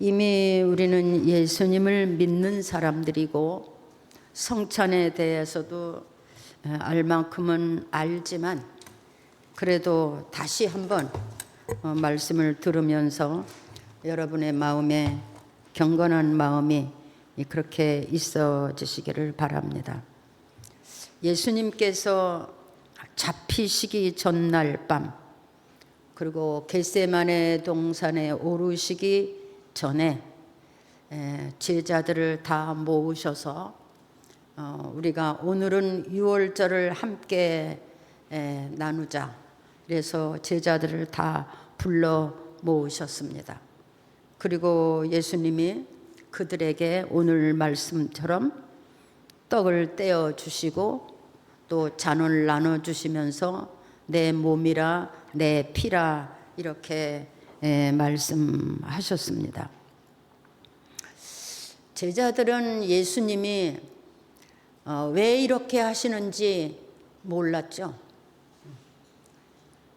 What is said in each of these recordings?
이미 우리는 예수님을 믿는 사람들이고 성찬에 대해서도 알 만큼은 알지만 그래도 다시 한번 말씀을 들으면서 여러분의 마음에 경건한 마음이 그렇게 있어지시기를 바랍니다. 예수님께서 잡히시기 전날 밤, 그리고 겟세마네 동산에 오르시기 전에 제자들을 다 모으셔서 우리가 오늘은 유월절을 함께 나누자, 그래서 제자들을 다 불러 모으셨습니다. 그리고 예수님이 그들에게 오늘 말씀처럼 떡을 떼어 주시고 또 잔을 나눠 주시면서 내 몸이라 내 피라 이렇게 말씀하셨습니다. 제자들은 예수님이 왜 이렇게 하시는지 몰랐죠.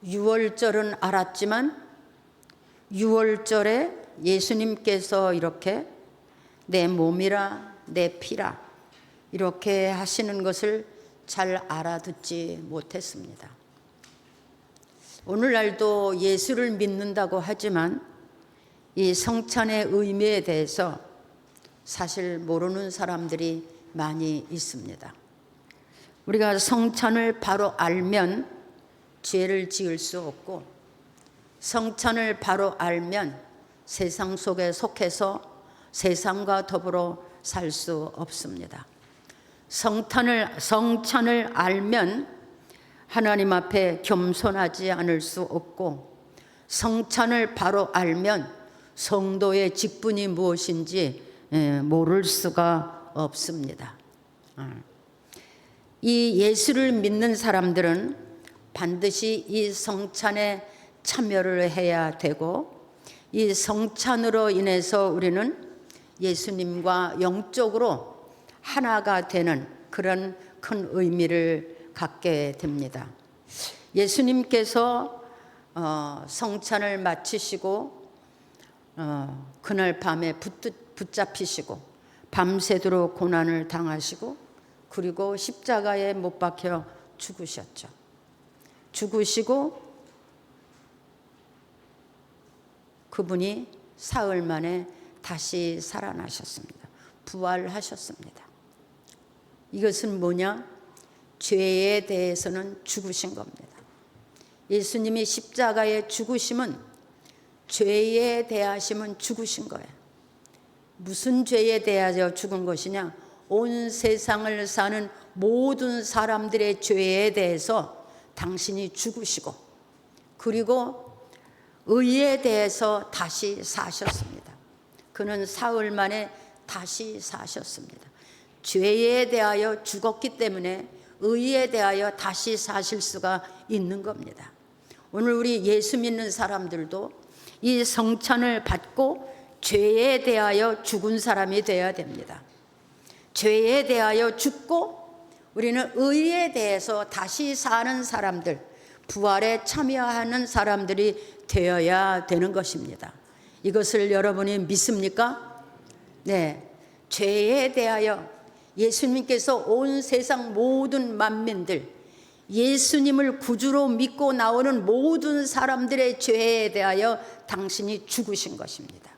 유월절은 알았지만 유월절에 예수님께서 이렇게 내 몸이라 내 피라 이렇게 하시는 것을 잘 알아듣지 못했습니다. 오늘날도 예수를 믿는다고 하지만 이 성찬의 의미에 대해서 사실 모르는 사람들이 많이 있습니다. 우리가 성찬을 바로 알면 죄를 지을 수 없고, 성찬을 바로 알면 세상 속에 속해서 세상과 더불어 살 수 없습니다. 성찬을 알면 하나님 앞에 겸손하지 않을 수 없고, 성찬을 바로 알면 성도의 직분이 무엇인지 모를 수가 없습니다. 이 예수를 믿는 사람들은 반드시 이 성찬에 참여를 해야 되고, 이 성찬으로 인해서 우리는 예수님과 영적으로 하나가 되는 그런 큰 의미를 갖게 됩니다. 예수님께서 성찬을 마치시고 그날 밤에 붙잡히시고 밤새도록 고난을 당하시고 그리고 십자가에 못 박혀 죽으셨죠. 죽으시고 그분이 사흘 만에 다시 살아나셨습니다. 부활하셨습니다. 이것은 뭐냐? 죄에 대해서는 죽으신 겁니다. 예수님이 십자가에 죽으심은 죄에 대하심은 죽으신 거예요. 무슨 죄에 대하여 죽은 것이냐? 온 세상을 사는 모든 사람들의 죄에 대해서 당신이 죽으시고, 그리고 의에 대해서 다시 사셨습니다. 그는 사흘 만에 다시 사셨습니다. 죄에 대하여 죽었기 때문에 의에 대하여 다시 사실 수가 있는 겁니다. 오늘 우리 예수 믿는 사람들도 이 성찬을 받고 죄에 대하여 죽은 사람이 되어야 됩니다. 죄에 대하여 죽고 우리는 의에 대해서 다시 사는 사람들, 부활에 참여하는 사람들이 되어야 되는 것입니다. 이것을 여러분이 믿습니까? 네. 죄에 대하여 예수님께서 온 세상 모든 만민들, 예수님을 구주로 믿고 나오는 모든 사람들의 죄에 대하여 당신이 죽으신 것입니다.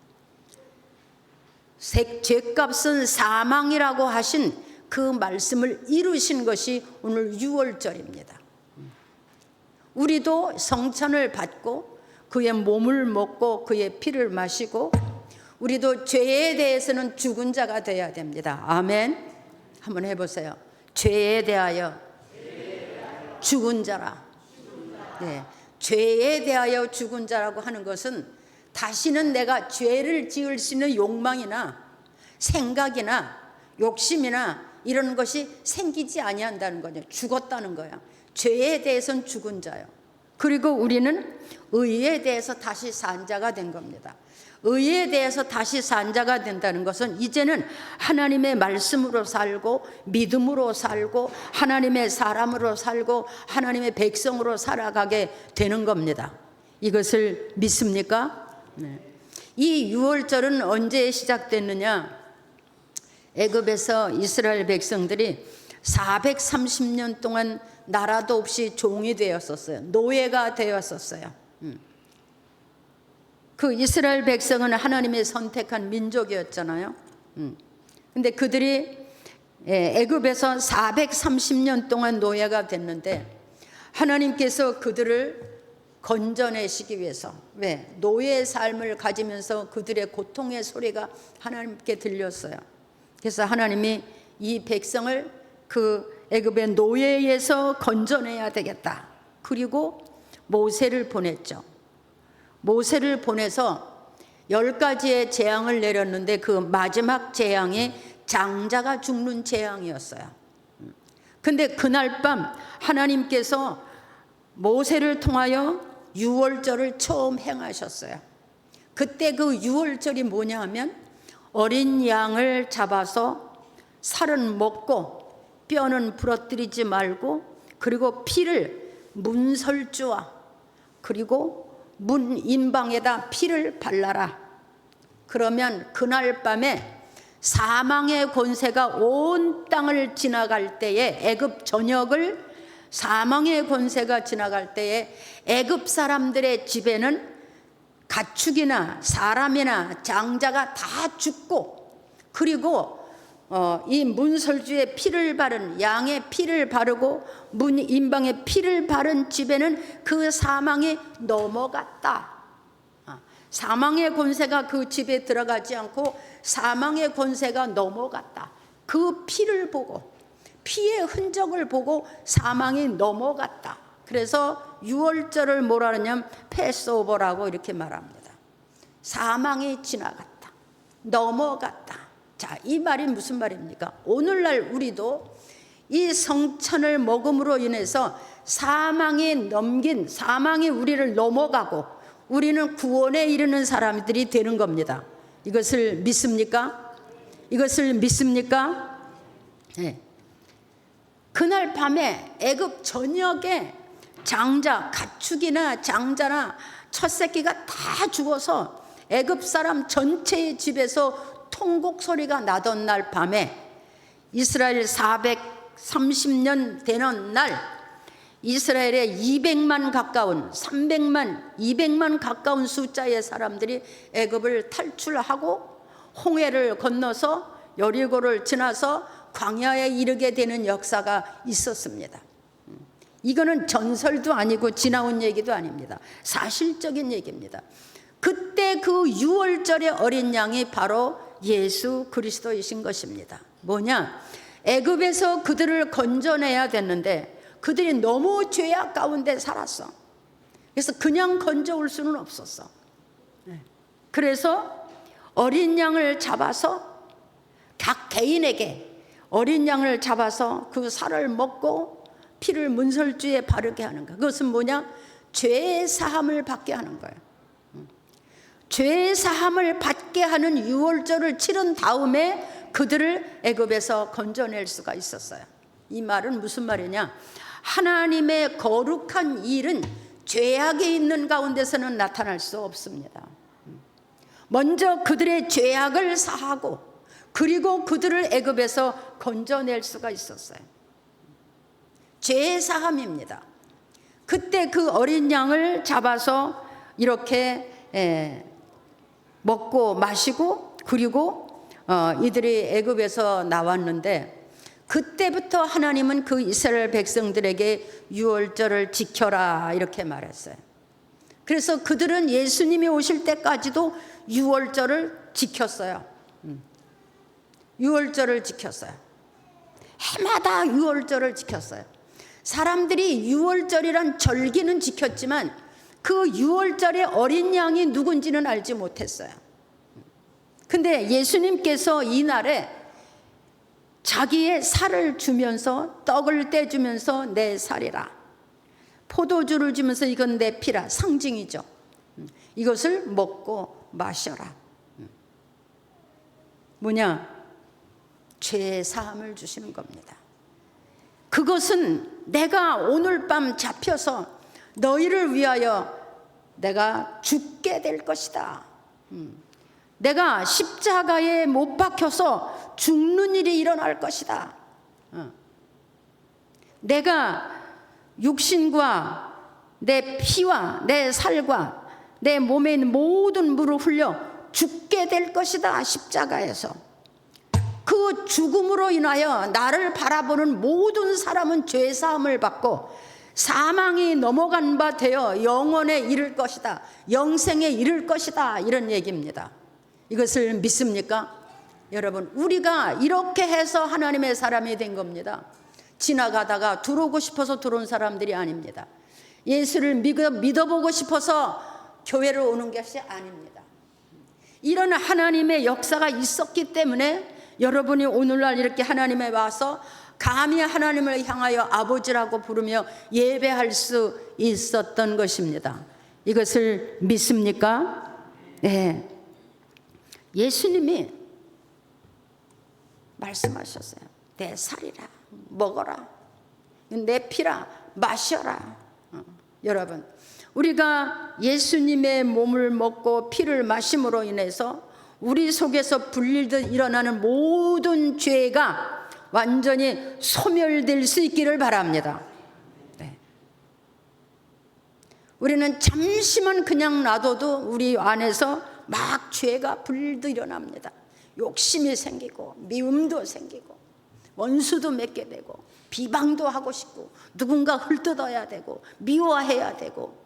죄값은 사망이라고 하신 그 말씀을 이루신 것이 오늘 유월절입니다. 우리도 성찬을 받고 그의 몸을 먹고 그의 피를 마시고 우리도 죄에 대해서는 죽은 자가 되어야 됩니다. 아멘. 한번 해보세요. 죄에 대하여 죽은 자라. 네. 죄에 대하여 죽은 자라고 하는 것은 다시는 내가 죄를 지을 수 있는 욕망이나 생각이나 욕심이나 이런 것이 생기지 아니한다는 거죠. 죽었다는 거야. 죄에 대해서는 죽은 자요. 그리고 우리는 의에 대해서 다시 산 자가 된 겁니다. 의에 대해서 다시 산 자가 된다는 것은 이제는 하나님의 말씀으로 살고 믿음으로 살고 하나님의 사람으로 살고 하나님의 백성으로 살아가게 되는 겁니다. 이것을 믿습니까? 네. 이 유월절은 언제 시작됐느냐? 애굽에서 이스라엘 백성들이 430년 동안 나라도 없이 종이 되었었어요. 노예가 되었었어요. 그 이스라엘 백성은 하나님의 선택한 민족이었잖아요. 근데 그들이 애굽에서 430년 동안 노예가 됐는데 하나님께서 그들을 건져내시기 위해서, 왜? 노예의 삶을 가지면서 그들의 고통의 소리가 하나님께 들렸어요. 그래서 하나님이 이 백성을 그 애굽의 노예에서 건져내야 되겠다. 그리고 모세를 보냈죠. 모세를 보내서 10가지의 재앙을 내렸는데 그 마지막 재앙이 장자가 죽는 재앙이었어요. 근데 그날 밤 하나님께서 모세를 통하여 유월절을 처음 행하셨어요. 그때 그 유월절이 뭐냐 하면 어린 양을 잡아서 살은 먹고 뼈는 부러뜨리지 말고, 그리고 피를 문설주와 그리고 문 인방에다 피를 발라라. 그러면 그날 밤에 사망의 권세가 온 땅을 지나갈 때에, 애굽 전역을 사망의 권세가 지나갈 때에 애굽 사람들의 집에는 가축이나 사람이나 장자가 다 죽고, 그리고 이 문설주에 피를 바른 양의 피를 바르고 문 인방에 피를 바른 집에는 그 사망이 넘어갔다. 사망의 권세가 그 집에 들어가지 않고 사망의 권세가 넘어갔다. 그 피를 보고, 피의 흔적을 보고 사망이 넘어갔다. 그래서 유월절을 뭐라 하냐면 패스오버라고 이렇게 말합니다. 사망이 지나갔다, 넘어갔다. 자, 이 말이 무슨 말입니까? 오늘날 우리도 이 성찬을 먹음으로 인해서 사망이 우리를 넘어가고 우리는 구원에 이르는 사람들이 되는 겁니다. 이것을 믿습니까? 이것을 믿습니까? 네. 그날 밤에 애굽 전역에 장자, 가축이나 장자나 첫 새끼가 다 죽어서 애굽 사람 전체의 집에서 통곡 소리가 나던 날 밤에, 이스라엘 430년 되는 날, 이스라엘의 200만 가까운 300만 200만 가까운 숫자의 사람들이 애굽을 탈출하고 홍해를 건너서 여리고를 지나서 광야에 이르게 되는 역사가 있었습니다. 이거는 전설도 아니고 지나온 얘기도 아닙니다. 사실적인 얘기입니다. 그때 그 유월절의 어린 양이 바로 예수 그리스도이신 것입니다. 뭐냐? 애굽에서 그들을 건져내야 됐는데 그들이 너무 죄악 가운데 살았어. 그래서 그냥 건져올 수는 없었어. 그래서 어린 양을 잡아서 각 개인에게 어린 양을 잡아서 그 살을 먹고 피를 문설주에 바르게 하는 거야. 그것은 뭐냐? 죄의 사함을 받게 하는 거예요. 죄의 사함을 받게 하는 유월절을 치른 다음에 그들을 애굽에서 건져낼 수가 있었어요. 이 말은 무슨 말이냐? 하나님의 거룩한 일은 죄악이 있는 가운데서는 나타날 수 없습니다. 먼저 그들의 죄악을 사하고 그리고 그들을 애굽에서 건져낼 수가 있었어요. 죄의 사함입니다. 그때 그 어린 양을 잡아서 이렇게 먹고 마시고, 그리고 이들이 애굽에서 나왔는데 그때부터 하나님은 그 이스라엘 백성들에게 유월절을 지켜라 이렇게 말했어요. 그래서 그들은 예수님이 오실 때까지도 유월절을 지켰어요. 유월절을 지켰어요. 해마다 유월절을 지켰어요. 사람들이 유월절이란 절기는 지켰지만 그 유월절의 어린 양이 누군지는 알지 못했어요. 근데 예수님께서 이날에 자기의 살을 주면서, 떡을 떼주면서 내 살이라, 포도주를 주면서 이건 내 피라, 상징이죠. 이것을 먹고 마셔라. 뭐냐? 죄의 사함을 주시는 겁니다. 그것은 내가 오늘 밤 잡혀서 너희를 위하여 내가 죽게 될 것이다. 내가 십자가에 못 박혀서 죽는 일이 일어날 것이다. 내가 육신과 내 피와 내 살과 내 몸에 있는 모든 물을 흘려 죽게 될 것이다. 십자가에서 그 죽음으로 인하여 나를 바라보는 모든 사람은 죄사함을 받고 사망이 넘어간 바 되어 영원에 이를 것이다. 영생에 이를 것이다. 이런 얘기입니다. 이것을 믿습니까? 여러분, 우리가 이렇게 해서 하나님의 사람이 된 겁니다. 지나가다가 들어오고 싶어서 들어온 사람들이 아닙니다. 예수를 믿어보고 싶어서 교회로 오는 것이 아닙니다. 이런 하나님의 역사가 있었기 때문에 여러분이 오늘날 이렇게 하나님에 와서 감히 하나님을 향하여 아버지라고 부르며 예배할 수 있었던 것입니다. 이것을 믿습니까? 네. 예수님이 말씀하셨어요. 내 살이라 먹어라, 내 피라 마셔라. 여러분, 우리가 예수님의 몸을 먹고 피를 마심으로 인해서 우리 속에서 불릴듯 일어나는 모든 죄가 완전히 소멸될 수 있기를 바랍니다. 네. 우리는 잠시만 그냥 놔둬도 우리 안에서 막 죄가 불릴듯 일어납니다. 욕심이 생기고 미움도 생기고 원수도 맺게 되고 비방도 하고 싶고 누군가 헐뜯어야 되고 미워해야 되고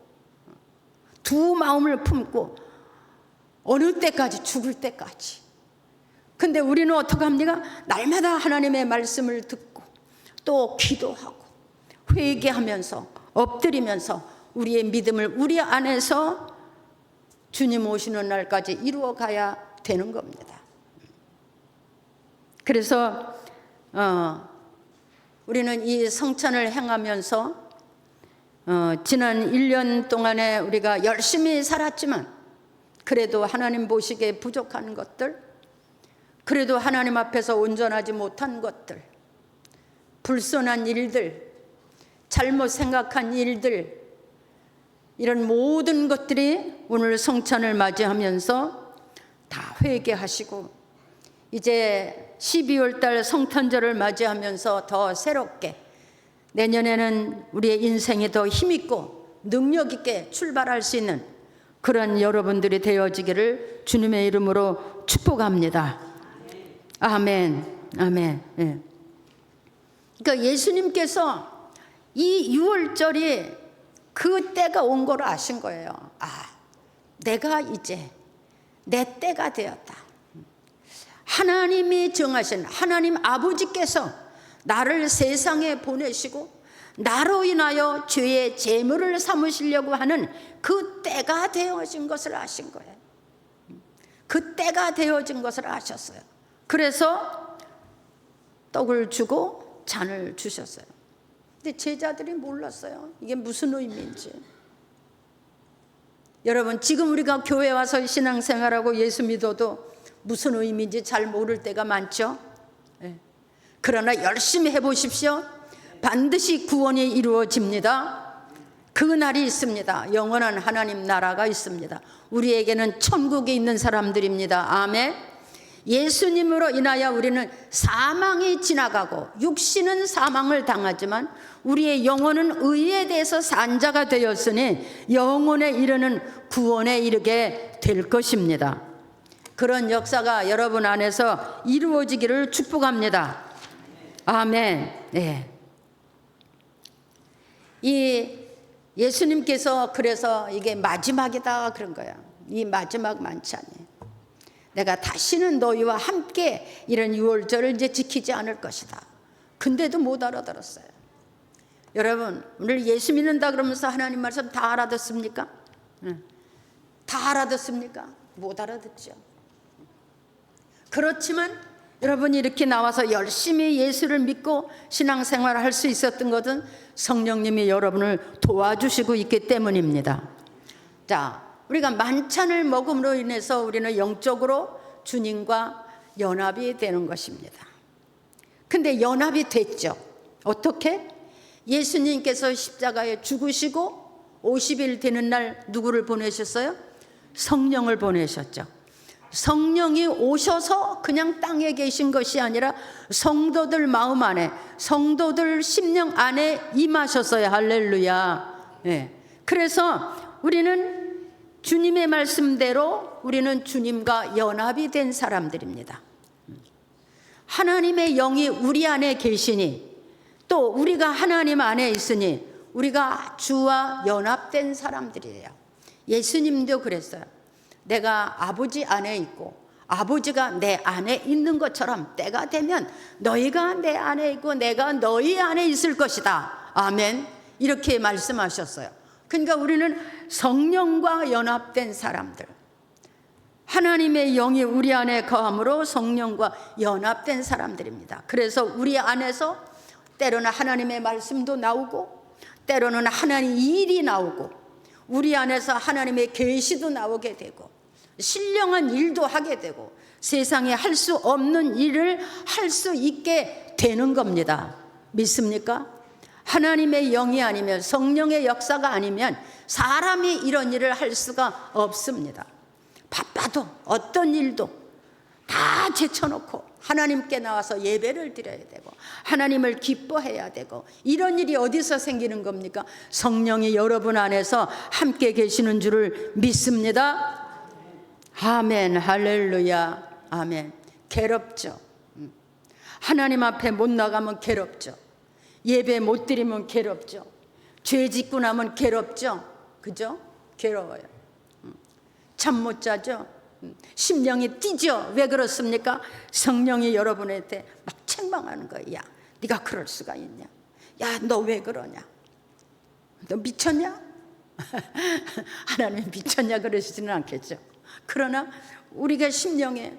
두 마음을 품고 어느 때까지? 죽을 때까지. 근데 우리는 어떻게 합니까? 날마다 하나님의 말씀을 듣고 또 기도하고 회개하면서 엎드리면서 우리의 믿음을 우리 안에서 주님 오시는 날까지 이루어 가야 되는 겁니다. 그래서 우리는 이 성찬을 행하면서 지난 1년 동안에 우리가 열심히 살았지만 그래도 하나님 보시기에 부족한 것들, 그래도 하나님 앞에서 온전하지 못한 것들, 불손한 일들, 잘못 생각한 일들, 이런 모든 것들이 오늘 성찬을 맞이하면서 다 회개하시고 이제 12월 달 성탄절을 맞이하면서 더 새롭게 내년에는 우리의 인생이 더 힘있고 능력 있게 출발할 수 있는 그런 여러분들이 되어지기를 주님의 이름으로 축복합니다. 아멘. 아멘. 네. 그러니까 예수님께서 이 6월절이 그 때가 온 걸 아신 거예요. 내가 이제 내 때가 되었다. 하나님이 정하신 하나님 아버지께서 나를 세상에 보내시고 나로 인하여 죄의 제물을 삼으시려고 하는 그 때가 되어진 것을 아신 거예요. 그 때가 되어진 것을 아셨어요. 그래서 떡을 주고 잔을 주셨어요. 근데 제자들이 몰랐어요. 이게 무슨 의미인지. 여러분, 지금 우리가 교회 와서 신앙생활하고 예수 믿어도 무슨 의미인지 잘 모를 때가 많죠. 그러나 열심히 해보십시오. 반드시 구원이 이루어집니다. 그 날이 있습니다. 영원한 하나님 나라가 있습니다. 우리에게는 천국에 있는 사람들입니다. 아멘. 예수님으로 인하여 우리는 사망이 지나가고 육신은 사망을 당하지만 우리의 영혼은 의에 대해서 산 자가 되었으니 영혼에 이르는 구원에 이르게 될 것입니다. 그런 역사가 여러분 안에서 이루어지기를 축복합니다. 아멘. 네. 이 예수님께서 그래서 이게 마지막이다 그런 거야. 이 마지막 만찬이 내가 다시는 너희와 함께 이런 6월절을 이제 지키지 않을 것이다. 근데도 못 알아들었어요. 여러분, 오늘 예수 믿는다 그러면서 하나님 말씀 다 알아듣습니까? 다 알아듣습니까? 못 알아듣죠. 그렇지만 여러분이 이렇게 나와서 열심히 예수를 믿고 신앙생활을 할 수 있었던 것은 성령님이 여러분을 도와주시고 있기 때문입니다. 자, 우리가 만찬을 먹음으로 인해서 우리는 영적으로 주님과 연합이 되는 것입니다. 근데 연합이 됐죠. 어떻게? 예수님께서 십자가에 죽으시고 50일 되는 날 누구를 보내셨어요? 성령을 보내셨죠. 성령이 오셔서 그냥 땅에 계신 것이 아니라 성도들 마음 안에, 성도들 심령 안에 임하셨어요. 할렐루야. 예. 그래서 우리는 주님의 말씀대로 우리는 주님과 연합이 된 사람들입니다. 하나님의 영이 우리 안에 계시니, 또 우리가 하나님 안에 있으니 우리가 주와 연합된 사람들이에요. 예수님도 그랬어요. 내가 아버지 안에 있고 아버지가 내 안에 있는 것처럼 때가 되면 너희가 내 안에 있고 내가 너희 안에 있을 것이다. 아멘. 이렇게 말씀하셨어요. 그러니까 우리는 성령과 연합된 사람들, 하나님의 영이 우리 안에 거함으로 성령과 연합된 사람들입니다. 그래서 우리 안에서 때로는 하나님의 말씀도 나오고 때로는 하나님의 일이 나오고 우리 안에서 하나님의 계시도 나오게 되고 신령한 일도 하게 되고 세상에 할 수 없는 일을 할 수 있게 되는 겁니다. 믿습니까? 하나님의 영이 아니면, 성령의 역사가 아니면 사람이 이런 일을 할 수가 없습니다. 바빠도 어떤 일도 다 제쳐놓고 하나님께 나와서 예배를 드려야 되고 하나님을 기뻐해야 되고, 이런 일이 어디서 생기는 겁니까? 성령이 여러분 안에서 함께 계시는 줄을 믿습니다. 아멘. 할렐루야. 아멘. 괴롭죠. 하나님 앞에 못 나가면 괴롭죠. 예배 못 드리면 괴롭죠. 죄 짓고 나면 괴롭죠. 그죠? 괴로워요. 잠 못 자죠. 심령이 뛰죠. 왜 그렇습니까? 성령이 여러분한테 막 책망하는 거예요. 야, 네가 그럴 수가 있냐? 야, 너 왜 그러냐? 너 미쳤냐? 하나님 미쳤냐 그러시지는 않겠죠. 그러나 우리가 심장이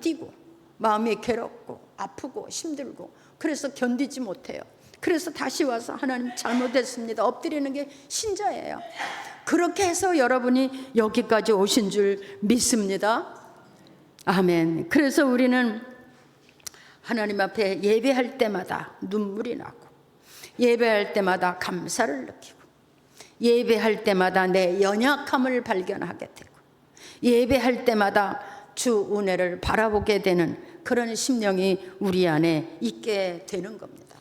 뛰고 마음이 괴롭고 아프고 힘들고 그래서 견디지 못해요. 그래서 다시 와서 하나님 잘못했습니다 엎드리는 게 신자예요. 그렇게 해서 여러분이 여기까지 오신 줄 믿습니다. 아멘. 그래서 우리는 하나님 앞에 예배할 때마다 눈물이 나고, 예배할 때마다 감사를 느끼고, 예배할 때마다 내 연약함을 발견하게 되고, 예배할 때마다 주 은혜를 바라보게 되는 그런 심령이 우리 안에 있게 되는 겁니다.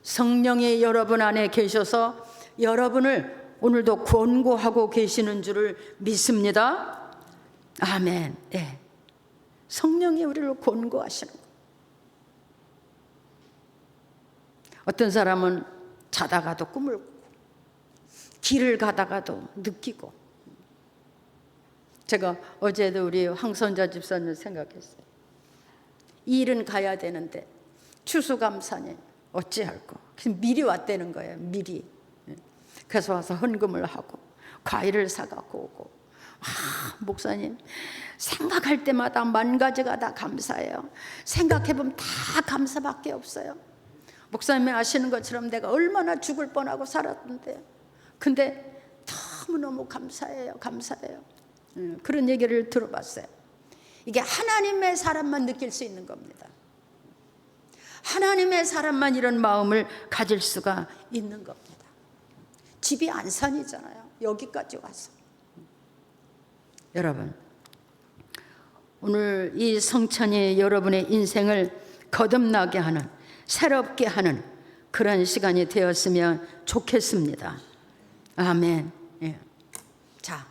성령이 여러분 안에 계셔서 여러분을 오늘도 권고하고 계시는 줄을 믿습니다. 아멘. 네. 성령이 우리를 권고하시는 거예요. 어떤 사람은 자다가도 꿈을 꾸고 길을 가다가도 느끼고, 제가 어제도 우리 황선자 집사님 생각했어요. 이 일은 가야 되는데 추수감사님 어찌할꼬. 미리 왔다는 거예요. 미리. 그래서 와서 헌금을 하고 과일을 사갖고 오고, 목사님 생각할 때마다 만 가지가 다 감사해요. 생각해보면 다 감사밖에 없어요. 목사님이 아시는 것처럼 내가 얼마나 죽을 뻔하고 살았는데, 근데 너무너무 감사해요. 감사해요. 그런 얘기를 들어봤어요. 이게 하나님의 사람만 느낄 수 있는 겁니다. 하나님의 사람만 이런 마음을 가질 수가 있는 겁니다. 집이 안산이잖아요. 여기까지 와서. 여러분, 오늘 이 성찬이 여러분의 인생을 거듭나게 하는, 새롭게 하는 그런 시간이 되었으면 좋겠습니다. 아멘. 예. 자,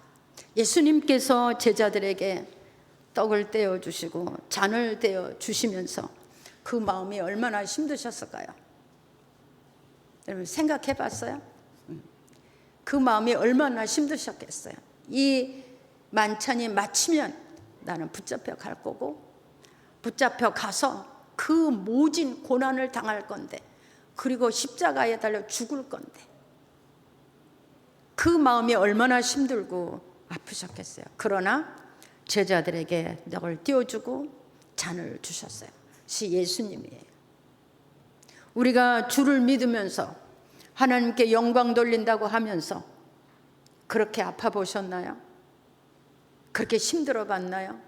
예수님께서 제자들에게 떡을 떼어 주시고 잔을 떼어 주시면서 그 마음이 얼마나 힘드셨을까요? 여러분 생각해 봤어요? 그 마음이 얼마나 힘드셨겠어요? 이 만찬이 마치면 나는 붙잡혀 갈 거고, 붙잡혀 가서 그 모진 고난을 당할 건데, 그리고 십자가에 달려 죽을 건데, 그 마음이 얼마나 힘들고 아프셨겠어요. 그러나 제자들에게 떡을 띄워주고 잔을 주셨어요. 시 예수님이에요. 우리가 주를 믿으면서 하나님께 영광 돌린다고 하면서 그렇게 아파 보셨나요? 그렇게 힘들어 봤나요?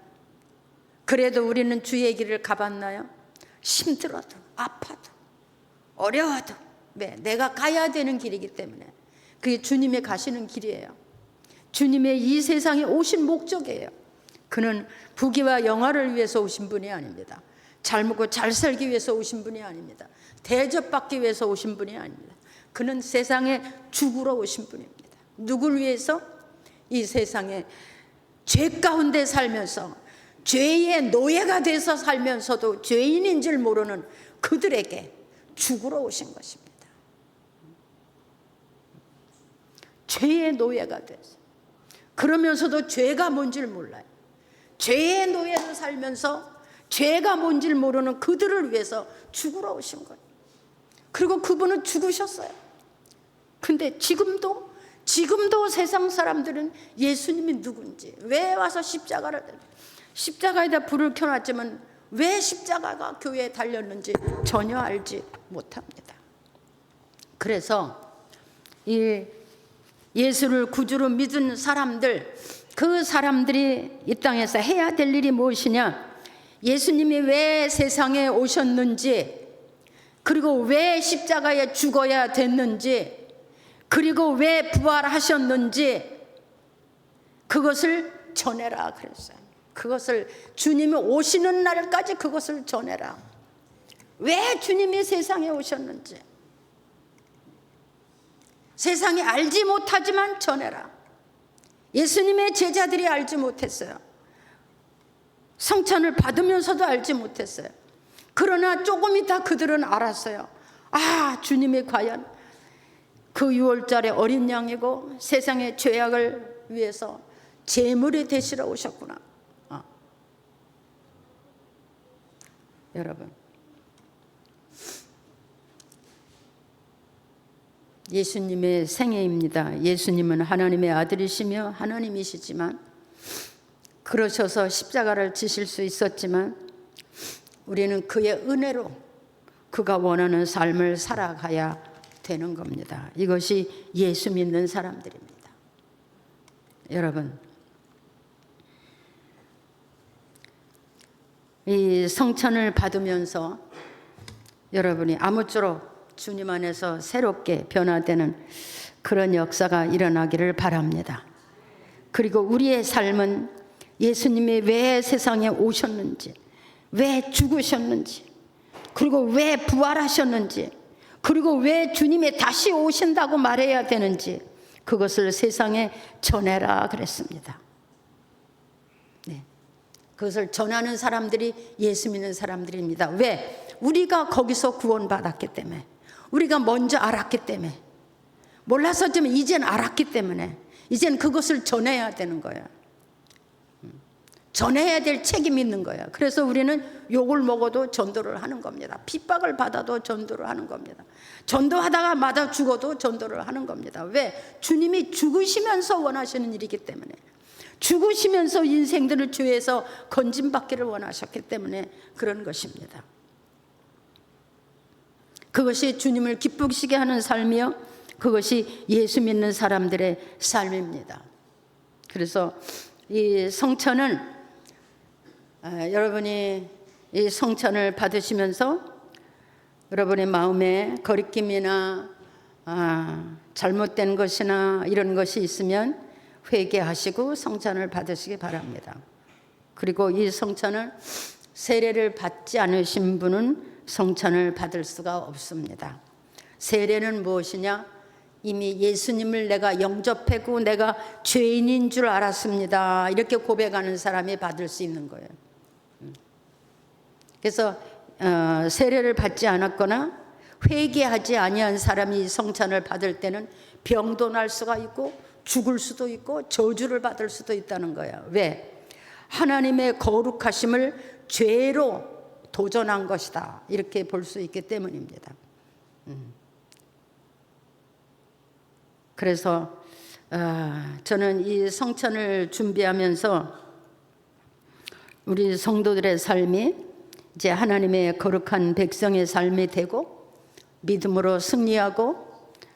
그래도 우리는 주의 길을 가봤나요? 힘들어도 아파도 어려워도, 네, 내가 가야 되는 길이기 때문에 그게 주님의 가시는 길이에요. 주님의 이 세상에 오신 목적이에요. 그는 부귀와 영화를 위해서 오신 분이 아닙니다. 잘 먹고 잘 살기 위해서 오신 분이 아닙니다. 대접받기 위해서 오신 분이 아닙니다. 그는 세상에 죽으러 오신 분입니다. 누굴 위해서? 이 세상에 죄 가운데 살면서 죄의 노예가 돼서 살면서도 죄인인 줄 모르는 그들에게 죽으러 오신 것입니다. 죄의 노예가 돼서, 그러면서도 죄가 뭔지를 몰라요. 죄의 노예로 살면서 죄가 뭔지를 모르는 그들을 위해서 죽으러 오신 거예요. 그리고 그분은 죽으셨어요. 근데 지금도 세상 사람들은 예수님이 누군지, 왜 와서 십자가에다 불을 켜놨지만 왜 십자가가 교회에 달렸는지 전혀 알지 못합니다. 그래서 이 예수를 구주로 믿은 사람들, 그 사람들이 이 땅에서 해야 될 일이 무엇이냐? 예수님이 왜 세상에 오셨는지, 그리고 왜 십자가에 죽어야 됐는지, 그리고 왜 부활하셨는지 그것을 전해라 그랬어요. 그것을 주님이 오시는 날까지 그것을 전해라. 왜 주님이 세상에 오셨는지 세상이 알지 못하지만 전해라. 예수님의 제자들이 알지 못했어요. 성찬을 받으면서도 알지 못했어요. 그러나 조금 있다 그들은 알았어요. 아, 주님이 과연 그 6월절의 어린 양이고 세상의 죄악을 위해서 제물이 되시러 오셨구나. 여러분, 예수님의 생애입니다. 예수님은 하나님의 아들이시며 하나님이시지만, 그러셔서 십자가를 지실 수 있었지만 우리는 그의 은혜로 그가 원하는 삶을 살아가야 되는 겁니다. 이것이 예수 믿는 사람들입니다. 여러분, 이 성찬을 받으면서 여러분이 아무쪼록 주님 안에서 새롭게 변화되는 그런 역사가 일어나기를 바랍니다. 그리고 우리의 삶은 예수님이 왜 세상에 오셨는지, 왜 죽으셨는지, 그리고 왜 부활하셨는지, 그리고 왜 주님이 다시 오신다고 말해야 되는지 그것을 세상에 전해라 그랬습니다. 네. 그것을 전하는 사람들이 예수 믿는 사람들입니다. 왜? 우리가 거기서 구원받았기 때문에, 우리가 먼저 알았기 때문에, 몰랐었지만 이젠 알았기 때문에 이젠 그것을 전해야 되는 거예요. 전해야 될 책임이 있는 거예요. 그래서 우리는 욕을 먹어도 전도를 하는 겁니다. 핍박을 받아도 전도를 하는 겁니다. 전도하다가 맞아 죽어도 전도를 하는 겁니다. 왜? 주님이 죽으시면서 원하시는 일이기 때문에, 죽으시면서 인생들을 죄에서 건짐받기를 원하셨기 때문에 그런 것입니다. 그것이 주님을 기쁘시게 하는 삶이요, 그것이 예수 믿는 사람들의 삶입니다. 그래서 이 성찬은 여러분이 이 성찬을 받으시면서 여러분의 마음에 거리낌이나 잘못된 것이나 이런 것이 있으면 회개하시고 성찬을 받으시기 바랍니다. 그리고 이 성찬을 세례를 받지 않으신 분은 성찬을 받을 수가 없습니다. 세례는 무엇이냐? 이미 예수님을 내가 영접하고 내가 죄인인 줄 알았습니다, 이렇게 고백하는 사람이 받을 수 있는 거예요. 그래서 세례를 받지 않았거나 회개하지 아니한 사람이 성찬을 받을 때는 병도 날 수가 있고 죽을 수도 있고 저주를 받을 수도 있다는 거예요. 왜? 하나님의 거룩하심을 죄로 도전한 것이다, 이렇게 볼 수 있기 때문입니다. 그래서 저는 이 성찬을 준비하면서 우리 성도들의 삶이 이제 하나님의 거룩한 백성의 삶이 되고 믿음으로 승리하고,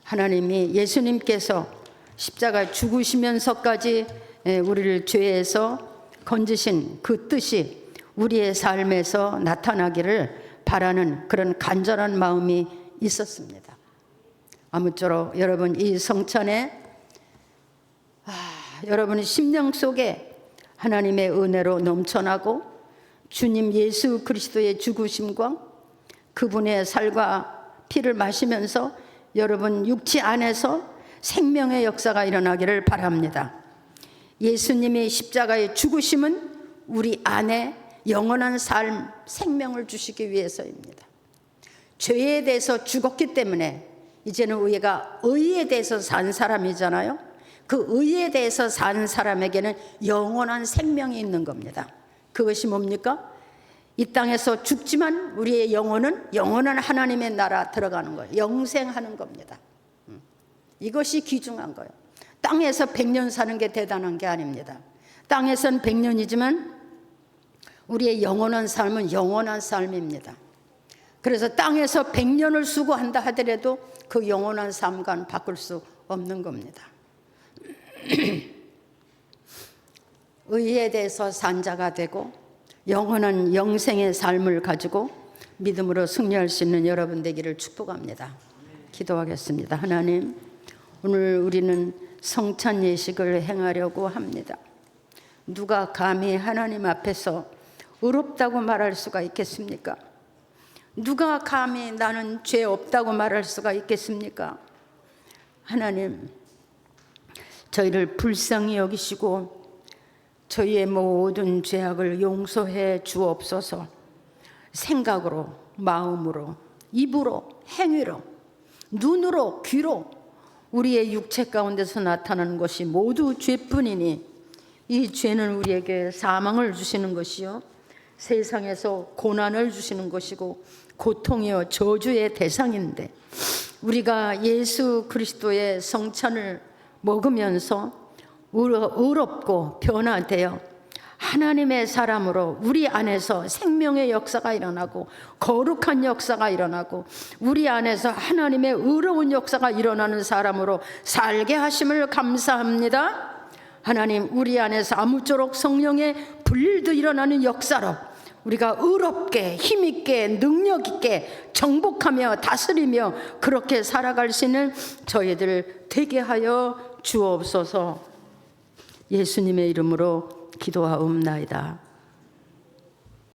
하나님이 예수님께서 십자가 죽으시면서까지 우리를 죄에서 건지신 그 뜻이 우리의 삶에서 나타나기를 바라는 그런 간절한 마음이 있었습니다. 아무쪼록 여러분 이 성찬에 여러분의 심령 속에 하나님의 은혜로 넘쳐나고 주님 예수 그리스도의 죽으심과 그분의 살과 피를 마시면서 여러분 육체 안에서 생명의 역사가 일어나기를 바랍니다. 예수님이 십자가의 죽으심은 우리 안에 영원한 삶, 생명을 주시기 위해서입니다. 죄에 대해서 죽었기 때문에 이제는 우리가 의에 대해서 산 사람이잖아요. 그 의에 대해서 산 사람에게는 영원한 생명이 있는 겁니다. 그것이 뭡니까? 이 땅에서 죽지만 우리의 영혼은 영원한 하나님의 나라 들어가는 거예요. 영생하는 겁니다. 이것이 귀중한 거예요. 땅에서 100년 사는 게 대단한 게 아닙니다. 땅에선 100년이지만 우리의 영원한 삶은 영원한 삶입니다. 그래서 땅에서 100년을 수고한다 하더라도 그 영원한 삶과는 바꿀 수 없는 겁니다. 의에 대해서 산 자가 되고 영원한 영생의 삶을 가지고 믿음으로 승리할 수 있는 여러분 되기를 축복합니다. 기도하겠습니다. 하나님, 오늘 우리는 성찬 예식을 행하려고 합니다. 누가 감히 하나님 앞에서 의롭다고 말할 수가 있겠습니까? 누가 감히 나는 죄 없다고 말할 수가 있겠습니까? 하나님, 저희를 불쌍히 여기시고 저희의 모든 죄악을 용서해 주옵소서. 생각으로, 마음으로, 입으로, 행위로, 눈으로, 귀로 우리의 육체 가운데서 나타나는 것이 모두 죄뿐이니 이 죄는 우리에게 사망을 주시는 것이요 세상에서 고난을 주시는 것이고 고통이요 저주의 대상인데, 우리가 예수 그리스도의 성찬을 먹으면서 의롭고 변화되어 하나님의 사람으로 우리 안에서 생명의 역사가 일어나고 거룩한 역사가 일어나고 우리 안에서 하나님의 의로운 역사가 일어나는 사람으로 살게 하심을 감사합니다. 하나님, 우리 안에서 아무쪼록 성령의 불일도 일어나는 역사로 우리가 의롭게 힘있게 능력있게 정복하며 다스리며 그렇게 살아갈 수 있는 저희들 되게 하여 주옵소서. 예수님의 이름으로 기도하옵나이다.